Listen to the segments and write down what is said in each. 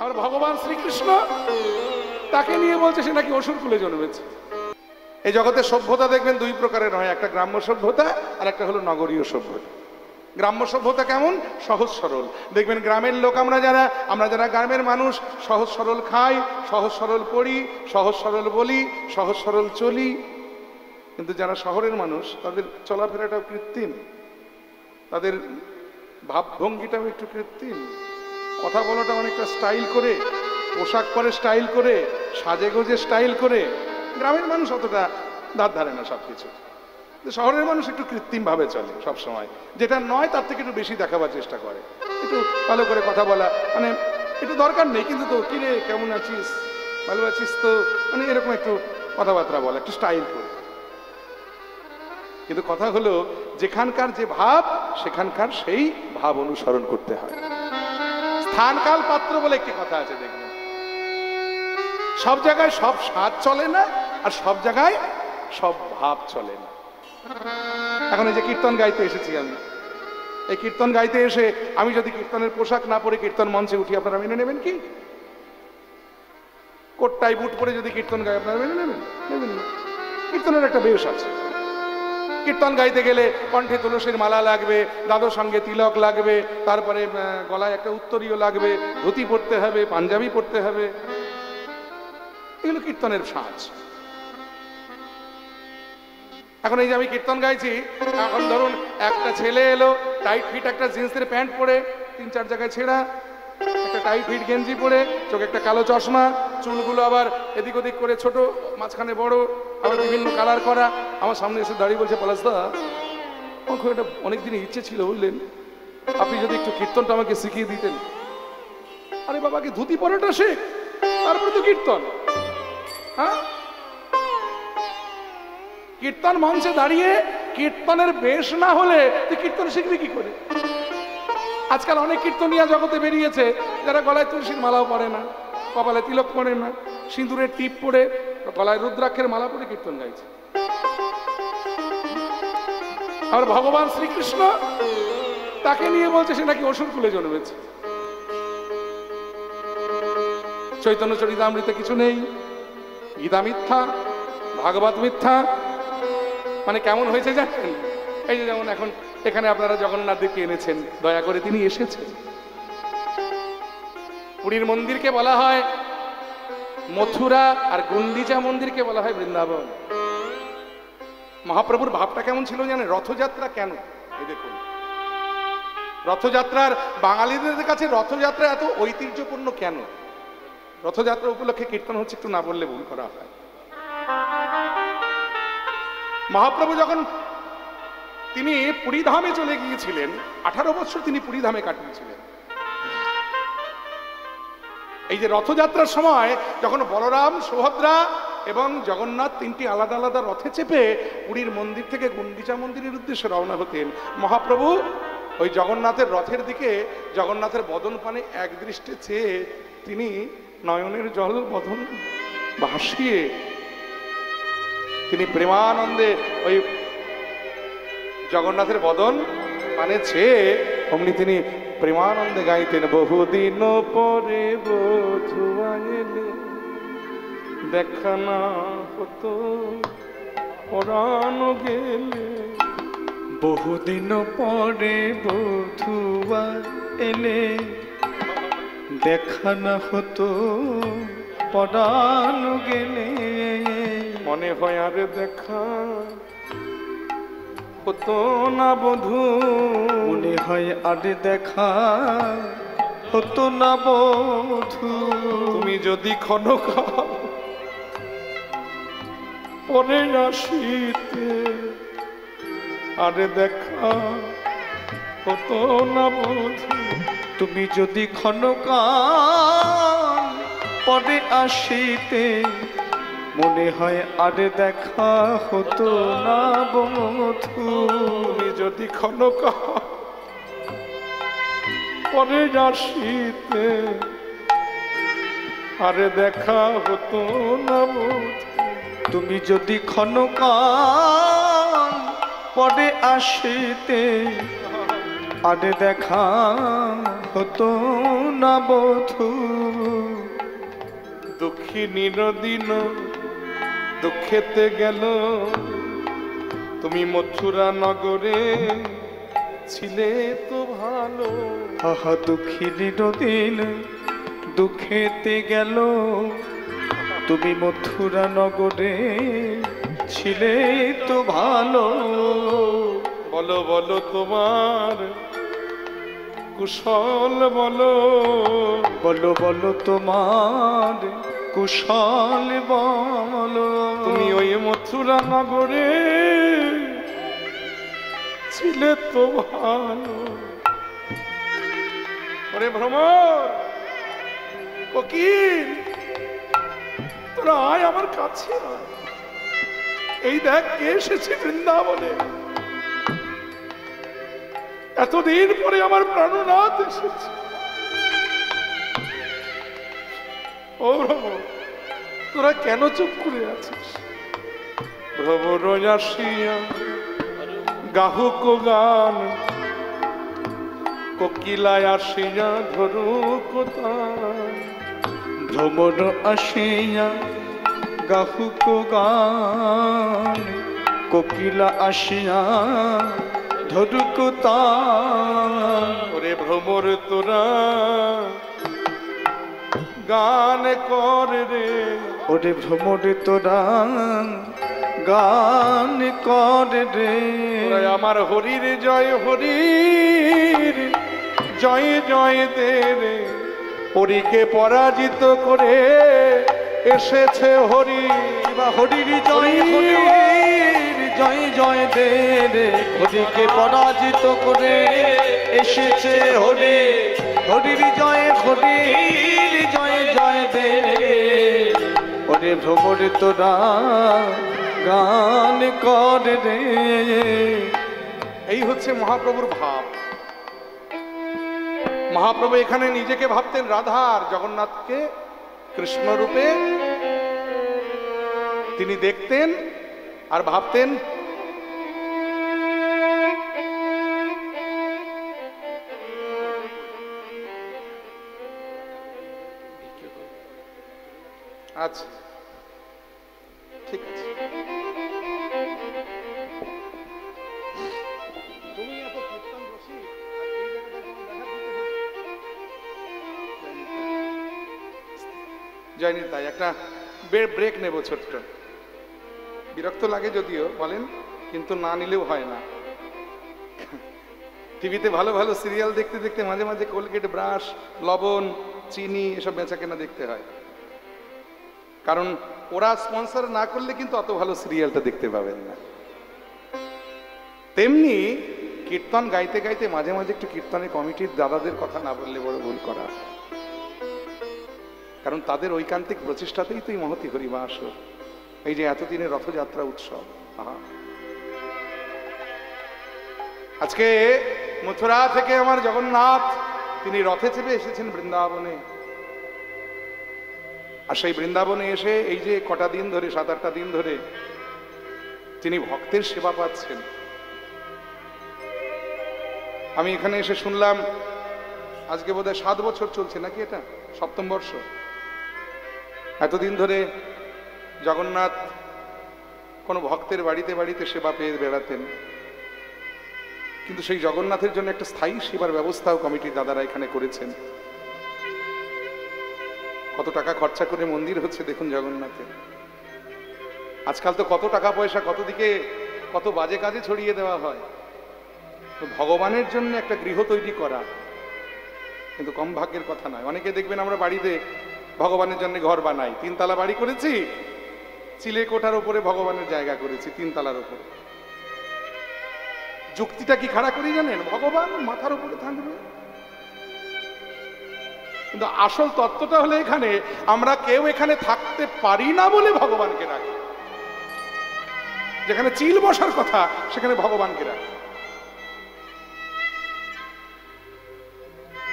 আর ভগবান শ্রীকৃষ্ণ তাকে নিয়ে বলছে সে নাকি অসুর কুলে জন্মেছে। এই জগতে সভ্যতা দেখবেন দুই প্রকারের হয়, একটা গ্রাম্য সভ্যতা আর একটা হলো নগরীয় সভ্যতা। গ্রাম্য সভ্যতা কেমন? সহজ সরল। দেখবেন গ্রামের লোক আমরা যারা গ্রামের মানুষ সহজ সরল খাই, সহজ সরল পড়ি, সহজ সরল বলি, সহজ সরল চলি। কিন্তু যারা শহরের মানুষ তাদের চলাফেরাটাও কৃত্রিম, তাদের ভাবভঙ্গিটাও একটু কৃত্রিম, কথা বলাটা অনেকটা স্টাইল করে, পোশাক পরে স্টাইল করে, সাজে গোজে স্টাইল করে। গ্রামের মানুষ অতটা ধার ধারে না সবকিছু। শহরের মানুষ একটু কৃত্রিম ভাবে চলে সব সময়, যেটা নয় তার থেকে একটু বেশি দেখাবার চেষ্টা করে, একটু ভালো করে কথা বলা, মানে একটু দরকার নেই কিন্তু তো কিরে কেমন আছিস, ভালো আছিস তো, মানে এরকম একটু কথাবার্তা বলা, একটু স্টাইল করে। কিন্তু কথা হলো যেখানকার যে ভাব সেখানকার সেই ভাব অনুসরণ করতে হয়। স্থান কাল পাত্র বলে একটি কথা আছে, দেখবেন সব জায়গায় সব স্বাদ চলে না, আর সব জায়গায় সব ভাব চলে না। এখন এই যে কীর্তন গাইতে এসেছি আমি, এই কীর্তন গাইতে এসে আমি যদি কীর্তনের পোশাক না পরে কীর্তন মঞ্চে উঠি, আপনারা মেনে নেবেন কি? কোট টাই বুট পরে যদি কীর্তন গাই আপনারা মেনে নেবেন? নেবেন না। কীর্তনের একটা বেশ আছে। কীর্তন গাইতে গেলে কণ্ঠে তুলসীর মালা লাগবে, দাদর সঙ্গে তিলক লাগবে, তারপরে গলায় একটা উত্তরীয় লাগবে, ধুতি পরতে হবে, পাঞ্জাবি পরতে হবে। এগুলো কীর্তনের সাজ। এখন এই যে আমি কীর্তন গাইছি, এখন ধরুন একটা ছেলে এলো টাইট ফিট একটা জিন্সের প্যান্ট পরে, 3-4 জায়গায় ছেঁড়া, একটা টাইট ফিট গেঞ্জি পরে, চোখে একটা কালো চশমা, চুলগুলো আবার এদিক ওদিক করে ছোট, মাঝখানে বড়, আবার বিভিন্ন কালার করা, আমার সামনে এসে দাঁড়িয়ে বলছে, পলাশদা আমার খুব একটা অনেকদিন ইচ্ছে ছিল বুঝলেন, আপনি যদি একটু কীর্তনটা আমাকে শিখিয়ে দিতেন। আরে বাবাকে ধুতি পরাটা শেখ, তারপরে তো কীর্তন। হ্যাঁ, কীর্তন মঞ্চে দাঁড়িয়ে কীর্তনের বেশ না হলে তুই কীর্তন শিখবি কি করে? আজকাল অনেক কীর্তনিয়া জগতে বেরিয়েছে যারা গলায় তুলসীর মালাও পরে না, কপালে তিলক পরে না, সিঁদুরের টিপ পরে, গলায় রুদ্রাক্ষের মালা পরে কীর্তন গাইছে। আর ভগবান শ্রীকৃষ্ণ তাকে নিয়ে বলছে সে নাকি অসুর কুলে জন্মেছে। চৈতন্য চরিতামৃতে কিছু নেই, গীতা মিথ্যা, ভাগবত মিথ্যা। মানে কেমন হয়েছে জানেন? এই যে যেমন এখন এখানে আপনারা জগন্নাথ দেবকে এনেছেন, দয়া করে তিনি এসেছেন। পুরীর মন্দিরকে বলা হয় মথুরা, আর গুন্ডিচা মন্দিরকে বলা হয় বৃন্দাবন। মহাপ্রভুর ভাবটা কেমন ছিল জানেন? রথযাত্রা কেন? এই দেখুন, রথযাত্রার বাঙালিদের কাছে রথযাত্রা এত ঐতিহ্যপূর্ণ কেন? রথযাত্রা উপলক্ষে কীর্তন হচ্ছে, একটু না বললে ভুল করা হয়। মহাপ্রভু যখন তিনি পুরীধামে চলে গিয়েছিলেন, 18 বছর তিনি পুরীধামে কাটিয়েছিলেন। এই যে রথযাত্রার সময় যখন বলরাম, সুভদ্রা এবং জগন্নাথ তিনটি আলাদা আলাদা রথে চেপে পুরীর মন্দির থেকে গুন্ডিচা মন্দিরের উদ্দেশ্যে রওনা হতেন, মহাপ্রভু ওই জগন্নাথের রথের দিকে জগন্নাথের বদন পানে এক দৃষ্টে চেয়ে তিনি নয়নের জল বদন ভাসিয়ে তিনি প্রেমানন্দে ওই জগন্নাথের বদন পানে চেয়ে অমনি তিনি প্রেমানন্দে গাইতেন, বহুদিন পরে বধুয়া এলে দেখা না হতো পরাণ গেলে, বহুদিন পরে বধুয়া এলে দেখা না হতো পরাণ গেলে, মনে হয় আর দেখা হতো না বধূ, মনে হয় আর দেখা হতো না বধূ, তুমি যদি ক্ষণকাল পরে আসিতে আর দেখা হতো না বধূ, তুমি যদি ক্ষণকাল পরে আসিতে মনে হয় আর দেখা হতো না বধূ, তুমি যদি ক্ষণকাল পরে আসিতে আর দেখা হতো না বধূ, তুমি যদি ক্ষণকাল পরে আসিতে আর দেখা হতো না বধূ। দুঃখিনী নদীন দুঃখেতে গেল, তুমি মথুরা নগরে ছিলে তো ভালো। আহা দুঃখিনী নদীন দুঃখেতে গেল, তুমি মথুরা নগরে ছিলে তো ভালো। বলো বলো তোমার কুশল বলো, বলো বলো তোমার কুশল বলো। তুমি ওই মথুরা নগরে ছিলে তো ভালো। ওরে ভ্রমর ফকির, তোরা আয় আমার কাছে আয়। এই দেখ কে এসেছে বৃন্দাবনে, এতদিন পরে আমার প্রাণনাথ এসেছে। ও ভ্রমর, তোরা কেন চুপ করে আছিস? ভ্রমর আসিয়া গাহুক গান, কোকিলায় আসিয়া ধরুক তান। ভ্রমর আসিয়া গাহুক গান, কোকিলা আসিয়া ধরুক তান। ওরে ভ্রমর তোরা গান কর রে, ওরে ভ্রমর তোরা গান কর রে। তোরা আমার হরির জয়, হরির জয় জয় দে রে। হরিকে পরাজিত করে এসেছে হরি, বা হরির জয়, হরির জয় জয় দে রে। হরিকে পরাজিত করে এসেছে হরি, হরির জয়, হরির জয় জয় দে রে। ওরে ভ্রমর তোরা গান কর রে। এই হচ্ছে মহাপ্রভুর ভাব। মহাপ্রভু এখানে নিজেকে ভাবতেন রাধার, জগন্নাথকে কৃষ্ণ রূপে তিনি দেখতেন আর ভাবতেন আচ্ছা ঠিক আছে। তুমি এত কীর্তন রসিক, আর এই জায়গাটায় তোমার দেখা দিতে হবে। জয়নি তাই একটা ব্রেক নেব ছোট্ট। বিরক্ত লাগে যদিও বলেন, কিন্তু না নিলেও হয় না। টিভিতে ভালো ভালো সিরিয়াল দেখতে দেখতে মাঝে মাঝে কোলগেট, ব্রাশ, লবণ, চিনি এসব বেচা কেনা দেখতে হয়। কারণ ওরা স্পন্সর না করলে কিন্তু অত ভালো সিরিয়ালটা দেখতে পাবেন না। তেমনি কীর্তন গাইতে গাইতে মাঝে মাঝে একটু কীর্তনের কমিটির দাদাদের কথা না বললে বড় ভুল করা। কারণ তাদের ঐকান্তিক প্রচেষ্টাতেই তো এই মহতি হরিমা আসর, এই যে এতদিনের রথযাত্রা উৎসব। আজকে মথুরা থেকে আমার জগন্নাথ তিনি রথে চেপে এসেছেন বৃন্দাবনে। আর সেই বৃন্দাবনে এসে এই যে কটা দিন ধরে, 7-8টা দিন ধরে তিনি ভক্তের সেবা পাচ্ছেন। আমি এখানে এসে শুনলাম আজকে বোধহয় 7 বছর চলছে নাকি, এটা 7ম বর্ষ। এতদিন ধরে জগন্নাথ কোনো ভক্তের বাড়িতে বাড়িতে সেবা পেয়ে বেড়াতেন, কিন্তু সেই জগন্নাথের জন্য একটা স্থায়ী সেবার ব্যবস্থাও কমিটির দাদারা এখানে করেছেন। কত টাকা খরচা করে মন্দির হচ্ছে দেখুন জগন্নাথের। আজকাল তো কত টাকা পয়সা কত দিকে কত বাজে কাজে ছড়িয়ে দেওয়া হয়। তো ভগবানের জন্য একটা গৃহ তৈরি করা কিন্তু কম ভাগ্যের কথা নয়। অনেকে দেখবেন আমরা বাড়িতে ভগবানের জন্য ঘর বানাই, 3 তলা বাড়ি করেছি, চিলে কোঠার উপরে ভগবানের জায়গা করেছি 3 তলার উপরে। যুক্তিটা কি খাড়া করি জানেন? ভগবান মাথার উপরে থাকবে। কিন্তু আসল তত্ত্বটা হলো এখানে আমরা কেউ এখানে থাকতে পারি না বলে ভগবানকে রাখি। যেখানে চিল বসার কথা সেখানে ভগবানকে রাখি।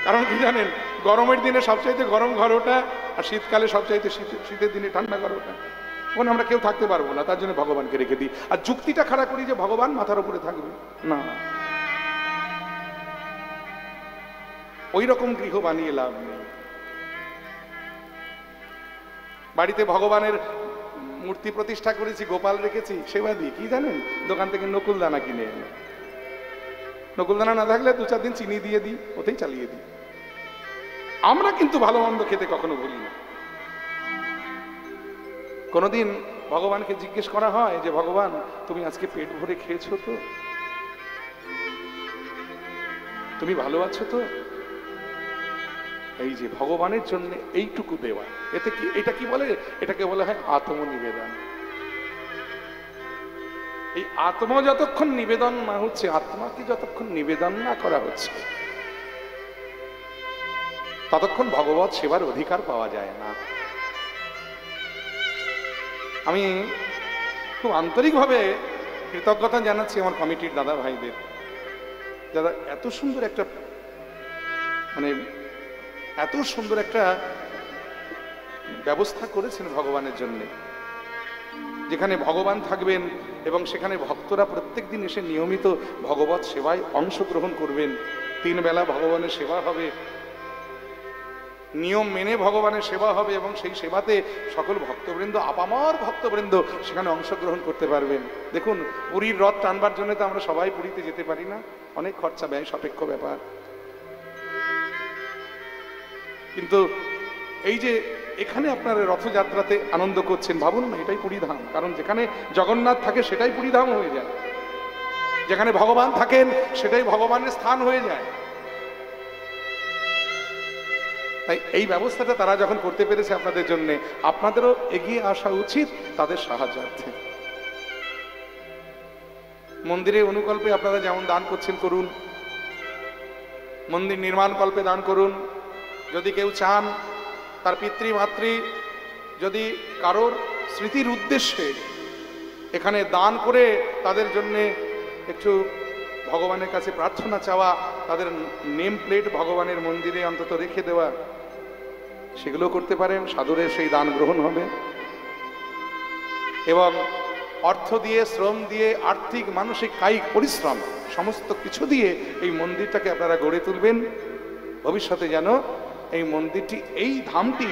কারণ কি জানেন, গরমের দিনে সবচাইতে গরম ঘর ওটা, আর শীতকালে সবচাইতে শীতের দিনে ঠান্ডা ঘর ওটা। ওখানে আমরা কেউ থাকতে পারবো না, তার জন্য ভগবানকে রেখে দিই। আর যুক্তিটা খাড়া করি যে ভগবান মাথার উপরে থাকবে না। ওই রকম গৃহ বানিয়ে লাভ নেই। বাড়িতে ভগবানের মূর্তি প্রতিষ্ঠা করেছি, গোপাল রেখেছি, সেবা দিই, কি জানেন, দোকান থেকে নকুল দানা কিনে এনে, নকুল দানা না থাকলে 2-4 দিন চিনি দিয়ে দিই, ওতেই চালিয়ে দিই। আমরা কিন্তু ভালো মন্দ খেতে কখনো ভুলি না। কোনোদিন ভগবানকে জিজ্ঞেস করা হয় যে ভগবান তুমি আজকে পেট ভরে খেয়েছো তো, তুমি ভালো আছো তো? এই যে ভগবানের জন্য এইটুকু দেওয়া, এতে কি, এটা কি বলে, এটাকে বলা হয় আত্মনিবেদন। এই আত্ম যতক্ষণ নিবেদন না হচ্ছে, আত্মাকে যতক্ষণ নিবেদন না করা হচ্ছে, ততক্ষণ ভগবত সেবার অধিকার পাওয়া যায় না। আমি খুব আন্তরিকভাবে কৃতজ্ঞতা জানাচ্ছি আমার কমিটির দাদা ভাইদের, যারা এত সুন্দর একটা এত সুন্দর একটা ব্যবস্থা করেছেন ভগবানের জন্য, যেখানে ভগবান থাকবেন এবং সেখানে ভক্তরা প্রত্যেকদিন এসে নিয়মিত ভগবত সেবায় অংশগ্রহণ করবেন। 3 বেলা ভগবানের সেবা হবে, নিয়ম মেনে ভগবানের সেবা হবে এবং সেই সেবাতে সকল ভক্তবৃন্দ, আপামর ভক্তবৃন্দ সেখানে অংশগ্রহণ করতে পারবেন। দেখুন, পুরীর রথ টানবার জন্য তো আমরা সবাই পুরীতে যেতে পারি না, অনেক খরচা ব্যয় সাপেক্ষ ব্যাপার। কিন্তু এই যে এখানে আপনারা রথযাত্রাতে আনন্দ করছেন, ভাবুন না, এটাই পুরীধাম। কারণ যেখানে জগন্নাথ থাকে সেটাই পুরীধাম হয়ে যায়, যেখানে ভগবান থাকেন সেটাই ভগবানের স্থান হয়ে যায়। তাই এই ব্যবস্থাটা তারা যখন করতে পেরেছে আপনাদের জন্য, আপনাদেরও এগিয়ে আসা উচিত তাদের সাহায্যার্থে। মন্দিরে অনুকল্পে আপনারা যেমন দান করছেন করুন, মন্দির নির্মাণ কল্পে দান করুন। যদি কেউ চান তার পিতৃমাতৃ যদি কারোর স্মৃতির উদ্দেশ্যে এখানে দান করে তাদের জন্য একটু ভগবানের কাছে প্রার্থনা চাওয়া, তাদের নেম প্লেট ভগবানের মন্দিরে অন্তত রেখে দেওয়া, সেগুলো করতে পারেন। সাদরে সেই দান গ্রহণ হবে এবং অর্থ দিয়ে, শ্রম দিয়ে, আর্থিক, মানসিক, কায়িক পরিশ্রম সমস্ত কিছু দিয়ে এই মন্দিরটাকে আপনারা গড়ে তুলবেন। ভবিষ্যতে যেন এই মন্দিরটি, এই ধামটি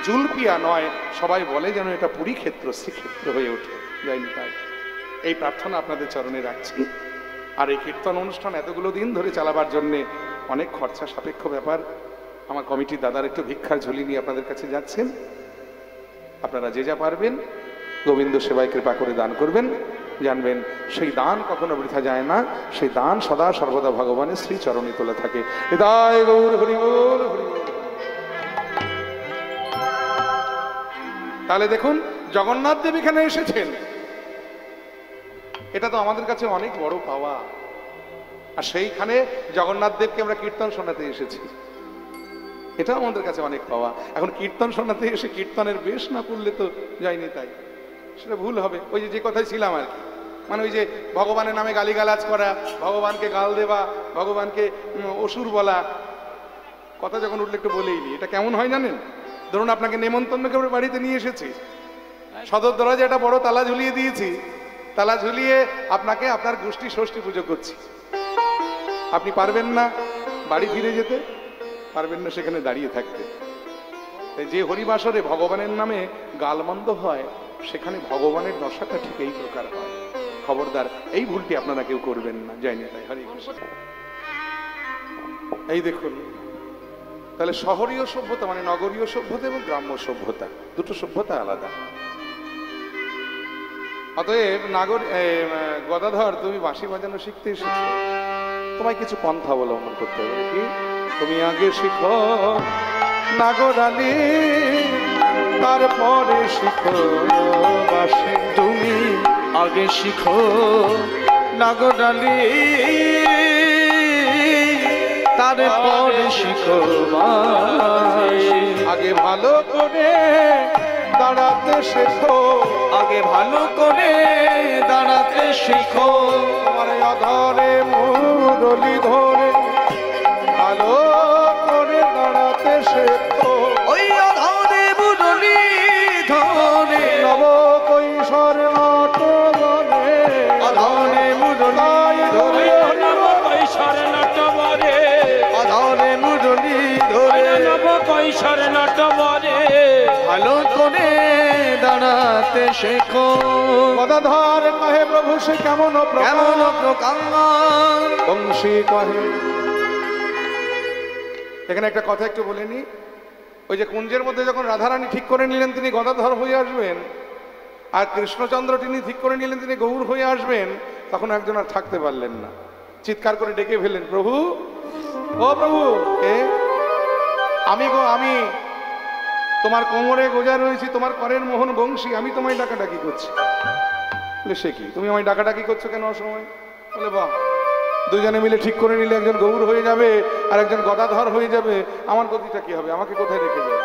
জুলপিয়া নয়, সবাই বলে যেন এটা পুরী ক্ষেত্র, শ্রীক্ষেত্র হয়ে ওঠে। যাইনি তাই এই প্রার্থনা আপনাদের চরণে রাখছি। আর এই কীর্তন অনুষ্ঠান এতগুলো দিন ধরে চালাবার জন্যে অনেক খরচা সাপেক্ষ ব্যাপার। আমার কমিটির দাদার একটু ভিক্ষার ঝুলি নিয়ে আপনাদের কাছে যাচ্ছেন। আপনারা যে যা পারবেন গোবিন্দ সেবায় কৃপা করে দান করবেন। জানবেন সেই দান কখনো বৃথা যায় না, সেই দান সদা সর্বদা ভগবানের শ্রী চরণে তোলা থাকে। হৃদয় গৌর হরি বল, হরি বল। তাহলে দেখুন, জগন্নাথ দেব এখানে এসেছেন, এটা তো আমাদের কাছে অনেক বড় পাওয়া। আর সেইখানে জগন্নাথ দেবকে আমরা কীর্তন শোনাতে এসেছি, এটাও আমাদের কাছে অনেক পাওয়া। এখন কীর্তন শোনাতে এসে কীর্তনের বেশ না করলে তো যায়নি তাই, সেটা ভুল হবে। ওই যে কথায় ছিলাম আর কি, মানে ওই যে ভগবানের নামে গালিগালাজ করা, ভগবানকে গাল দেওয়া, ভগবানকে অসুর বলা, কথা যখন উঠলে একটু বলেই নি। এটা কেমন হয় জানেন? ধরুন আপনাকে নেমন্তন্ন করে বাড়িতে নিয়ে এসেছি, সদর দরজায় একটা বড় তালা ঝুলিয়ে দিয়েছি, তালা ঝুলিয়ে আপনাকে আপনার গোষ্ঠী ষষ্ঠী পুজো করছি। আপনি পারবেন না বাড়ি ফিরে যেতে, পারবেন না সেখানে দাঁড়িয়ে থাকতে। যে হরিবাসরে ভগবানের নামে গালমন্দ হয়, সেখানে ভগবানের দশাটা ঠিক এই প্রকার হয়। খবরদার এই ভুলটি আপনারা কেউ করবেন না। যায়নি তাই, হরি কৃষ্ণ। এই দেখুন, তাহলে শহরীয় সভ্যতা মানে নগরীয় সভ্যতা এবং গ্রাম্য সভ্যতা, দুটো সভ্যতা আলাদা। অতএব গদাধর, তুমি বাঁশি বাজানো শিখতে এসেছো, তোমায় কিছু পন্থা অবলম্বন করতে হবে। কি? তুমি আগে শিখো নাগরালি, তারপরে শিখো বাঁশি। তুমি আগে শিখো নাগরালি, তারপরে শিখো বাঁশি। আগে ভালো করে দাঁড়াতে শেখো, আগে ভালো করে দাঁড়াতে শিখো। তোমার অধরে মুরলি ধরে ভালো করে দাঁড়াতে শেখো। ওই অধরে মুরলি ধরে নব কৈশোর নট বলে, অধরে মুরলি ধরে নব কৈশোর নট বলে, অধরে মুরলি কৈশোর নটবরে ভালো করে দাঁড়াতে শেখো গদাধর কহে প্রভু সে কেমন কেমন প্রকার বংশী কহে। এখানে একটা কথা একটু বলে নি, ওই যে কুঞ্জের মধ্যে যখন রাধারানী ঠিক করে নিলেন তিনি গদাধর হয়ে আসবেন, আর কৃষ্ণচন্দ্র তিনি ঠিক করে নিলেন তিনি গৌর হয়ে আসবেন, তখন একজন আর থাকতে পারলেন না, চিৎকার করে ডেকে ফেললেন, প্রভু ও প্রভু কে? আমি গো আমি, তোমার কোমরে গোজা রয়েছি, তোমার করের মোহন বংশী, আমি তোমায় ডাকাডাকি করছি। বলে সে কি, তুমি আমায় ডাকাডাকি করছো কেন অসময়? বলে বাহ, দুজনে মিলে ঠিক করে নিলে একজন গৌর হয়ে যাবে আর একজন গদাধর হয়ে যাবে, আমার গতিটা কি হবে, আমাকে কোথায় রেখে যাবে?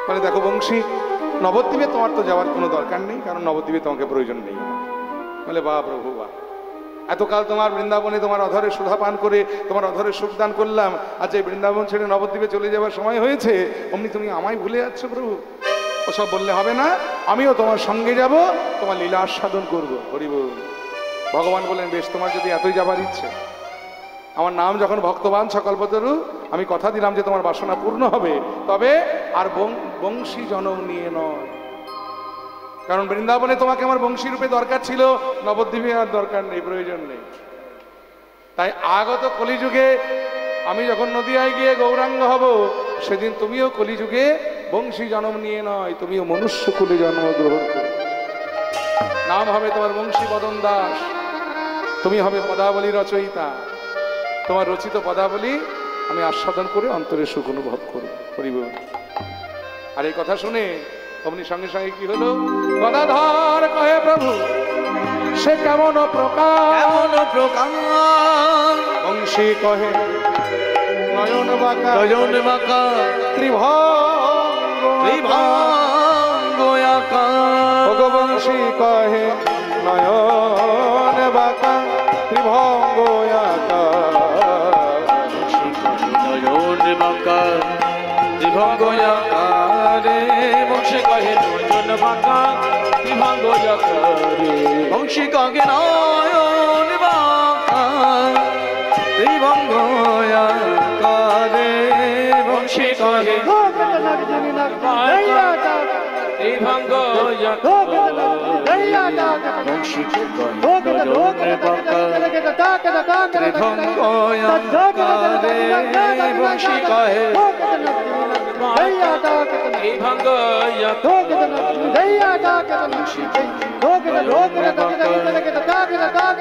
বলে দেখো বংশী, নবদ্বীপে তোমার তো যাওয়ার কোনো দরকার নেই, কারণ নবদ্বীপে তোমাকে প্রয়োজন নেই। বলে বাহ প্রভু বাহ, এতকাল তোমার বৃন্দাবনে তোমার অধরে সুধা পান করে তোমার অধরে সুখদান করলাম, আজ এই বৃন্দাবন ছেড়ে নবদ্বীপে চলে যাওয়ার সময় হয়েছে, অমনি তুমি আমায় ভুলে যাচ্ছ প্রভু? ওসব বললে হবে না, আমিও তোমার সঙ্গে যাব, তোমার লীলা আস্বাদন করবো। হরি বল। ভগবান বলেন বেশ, তোমার যদি এতই যাবার ইচ্ছে, আমার নাম যখন ভক্তবান সকল্পতরু, আমি কথা দিলাম যে তোমার বাসনা পূর্ণ হবে, তবে আর বংশী জনম নিয়ে নয়, কারণ বৃন্দাবনে তোমাকে আমার বংশী রূপে দরকার ছিল, নবদ্বীপে আর দরকার নেই, প্রয়োজন নেই। তাই আগত কলিযুগে আমি যখন নদিয়ায় গিয়ে গৌরাঙ্গ হব, সেদিন তুমিও কলিযুগে বংশী জন্ম নিয়ে নয়, তুমিও মনুষ্য কুলে জন্মগ্রহণ করো, নাম হবে তোমার বংশী বদন দাস, তুমি হবে পদাবলী রচয়িতা, তোমার রচিত পদাবলী আমি আস্বাদন করে অন্তরে সুখ অনুভব করব। করিব। আর এই কথা শুনে অমনি সঙ্গে সঙ্গে কি হলো, গদাধর কহে প্রভু সে কেমন প্রকার, কেমন প্রকার বংশী কহে নয়ন বাঁকা, নয়ন বাঁকা ত্রিভঙ্গ ত্রিভঙ্গ আকার। ওগো বংশী কহে নয়ন বাঁকা ত্রিভঙ্গ আকার, নয়ন বাঁকা ত্রিভঙ্গ আকারে বংশী কহে নয়ন বাঁকা ত্রিভঙ্গ আকারে, বংশী কহে নয়ন বাঁকা ত্রিভঙ্গ আকারে, বংশী কহে ত্রিভঙ্গ বংশী কহে নয়ন বাঁকা ত্রিভঙ্গ আকারে, বংশী কহে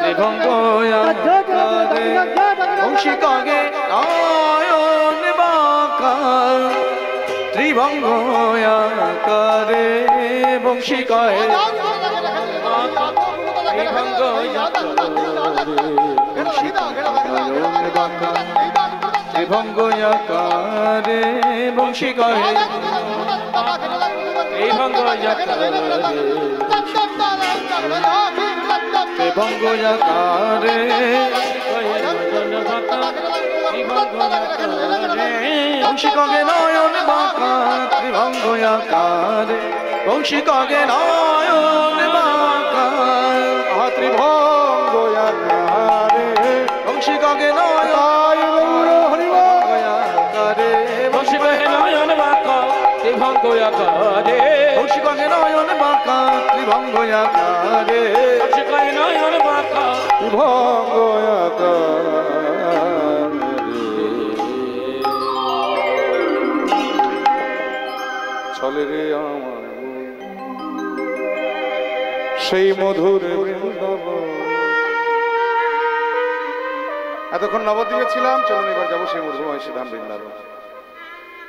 ত্রিভঙ্গ ত্রিভঙ্গ আকারে, বংশী কহে নয়ন বাঁকা ত্রিভঙ্গ আকারে, বংশী কহে ত্রিভঙ্গ নয়ন বাঁকা ত্রিভঙ্গ আকারে, বংশী কহে ত্রিভঙ্গ ত্রিভঙ্গ আকারে, বংশী কহে নয়ন বাঁকা ত্রিভঙ্গ আকারে, বংশী কহে নয়ন বাঁকা ত্রিভঙ্গ আকারে, বংশী কহে নয়ন আকারে, বংশী কহে নয়ন বাঁকা ত্রিভঙ্গ আকারে, বংশী কহে নয়ন বাঁকা ত্রিভঙ্গ আকারে, বংশী কহে নয়ন বাঁকা ত্রিভঙ্গ আকারে। চলে রে আমার সেই মধুর বৃন্দাবন। এতক্ষণ নবদ্বীপে ছিলাম, চলুন এবার যাবো সেই মধুময় সুধাম বৃন্দাবন।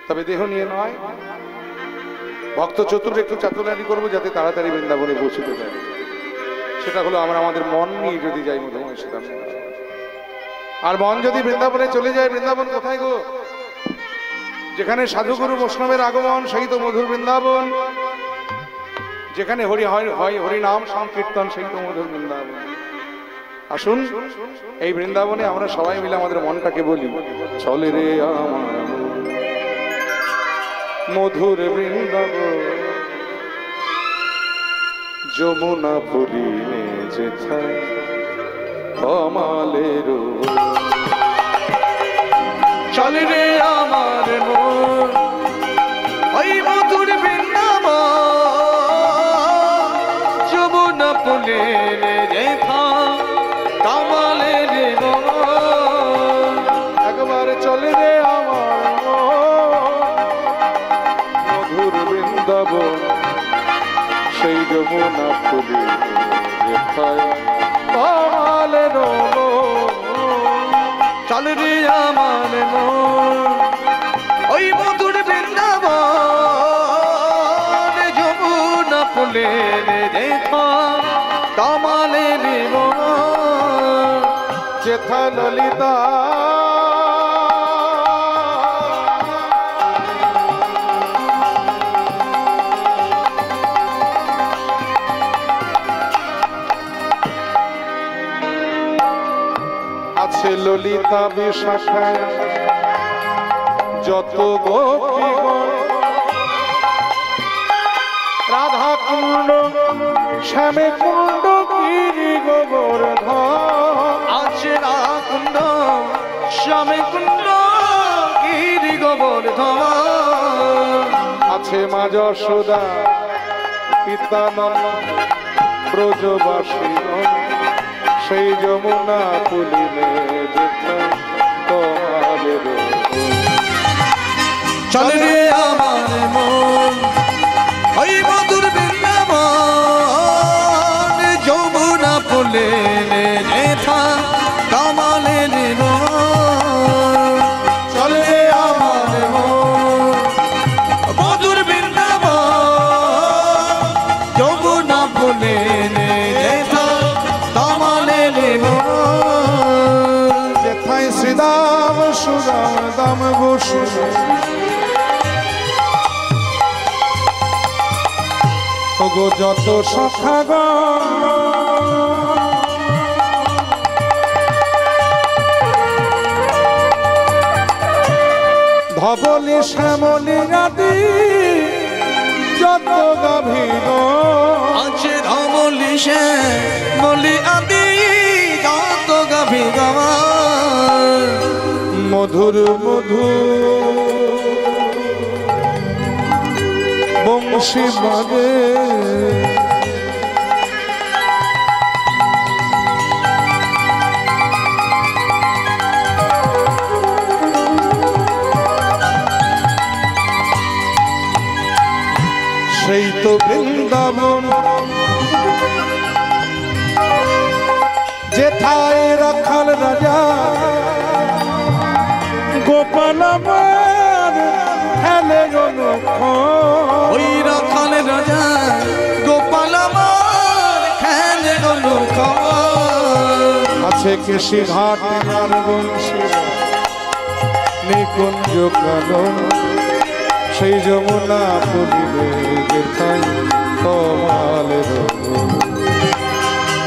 তবে দেহ নিয়ে নয়, ভক্ত চতুর একটু চাতুরানি করবো যাতে তাড়াতাড়ি বৃন্দাবনে পৌঁছতে পারে। সেটা হলো আমরা আমাদের মন নিয়ে যদি যাই মধুময় সুধাম বৃন্দাবন। আর মন যদি বৃন্দাবনে চলে যায়, বৃন্দাবন কোথায় গো? যেখানে সাধুগুরু বৈষ্ণবের আগমন সেই তো মধুর বৃন্দাবন, যেখানে হরি হয় হরি নাম সংকীর্তন সেই তো মধুর বৃন্দাবন। আসুন এই বৃন্দাবনে আমরা সবাই মিলে আমাদের মনটাকে বলি, চলে রে আমার মধুর বৃন্দাবন, যমুনা পুরিনে যেথায় কমালের চল রে আমার মন ওই মধুর বৃন্দাবন যমুনা ফুলের রেখা কামালে রে মন একবার চলে রে আমার মধুর বৃন্দাবন সেই যমুনা ফুলে রেখায় কমলে চল রে আমার মন ওই মধুর বৃন্দাবন যমুনা ফুলের রেখা কামালে রে মন চেথা ললিতা আছে ললিতা বিশাখায় যত গোপীগণ রাধা কুণ্ড শ্যামে কুণ্ড গিরি গোবর্ধন আছে না কুণ্ড শ্যামে কুণ্ড গিরি গোবর্ধন আছে মা যশোদা পিতানন্দ ব্রজবাসীগণ সেই যমুনা পুলিনে তোমাদের চল রে আমার মন ওই মধুর বৃন্দাবন যমুনা ফুলের রেখা কামালে রে মন চল রে আমার মন মধুর বৃন্দাবন যমুনা ফুলের রেখা কামালে রে মন যেথায় শ্রীদাম সুদাম দাম বসে গো যত সখাগণ ধবলি শ্যামলি আদি যত গভীর আছে ধমলি সে মলি আদি যত গাভি গাওয়া মধুর মধুর বংশী বাজে সেই তো বৃন্দাবন যেথায় রাখাল রাজা গোপাল আমার হেলে ওই রাখাল রাজা গোপাল আমার খেলে গলো আছে কেশি ঘাট আর বংশী নিকুঞ্জ কানন সেই যমুনা পুলিনে যেথায় কমালের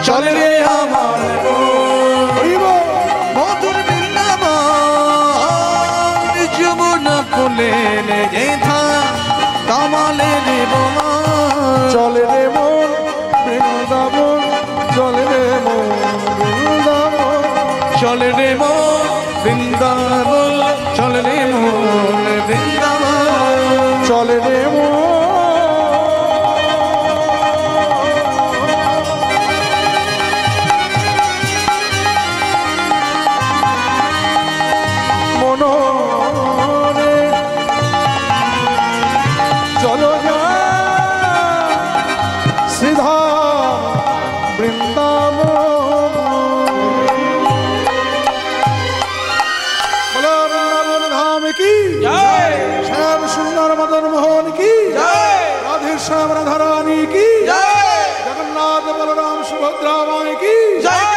চল রে আমার মধুর বৃন্দাবন যমুনা ফুলের যেথা কামালে রে বোমা চলে রে মন বৃন্দাবন চলে রে মন বৃন্দাবন চল রে মন বৃন্দাবন চল রে মন বৃন্দাবন চলে রে মনরে চলো যা সিধা বৃন্দাবন বলো বৃন্দাবন ধাম কি জয় শ্যাম সুন্দর মদন মোহন কি জয় রাধে শ্যাম রাধারানী কি জয় জগন্নাথ বলরাম সুভদ্রা মাই কি জয়